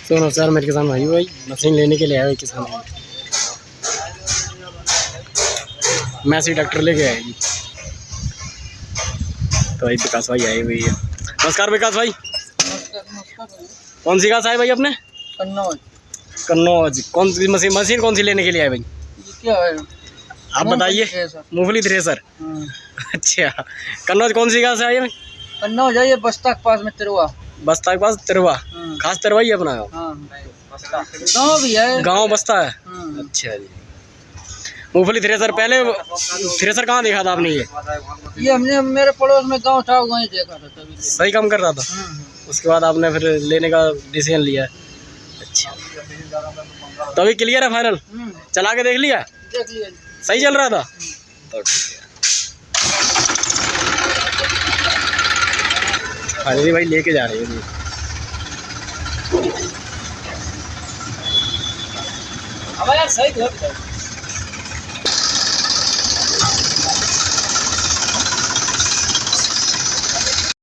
तो नमस्कार मेरे किसान भाई मशीन लेने के लिए आए हुए किसान भाई। मैसी ट्रैक्टर लेके आए जी। तो भाई विकास भाई आए हुए हैं। नमस्कार विकास भाई। कौन सी घास आए भाई अपने? कन्नौज। कन्नौज। कौन सी मशीन कौन सी लेने के लिए आए भाई? क्या है आप बताइए। मूंगफली थ्रेसर। अच्छा, कन्नौज कौन सी घास है? कन्नौज है ये बस्ता के पास में तिरवा। बस्ता के पास तिरवा। खास तिरवा ही अपना गाँव भी है, गाँव बस्ता है। अच्छा जी। मूंगफली थ्रेसर पहले थ्रेसर कहाँ देखा था आपने? ये हमने मेरे पड़ोस में गांव था, वहीं देखा था तभी। सही काम कर रहा था। उसके बाद आपने फिर लेने का डिसीजन लिया। अच्छा, तो अभी क्लियर है फाइनल? चला के देख लिया? देख लिया। सही चल रहा था तो ठीक है। फाइनली भाई लेके जा रहे हैं। अब यार सही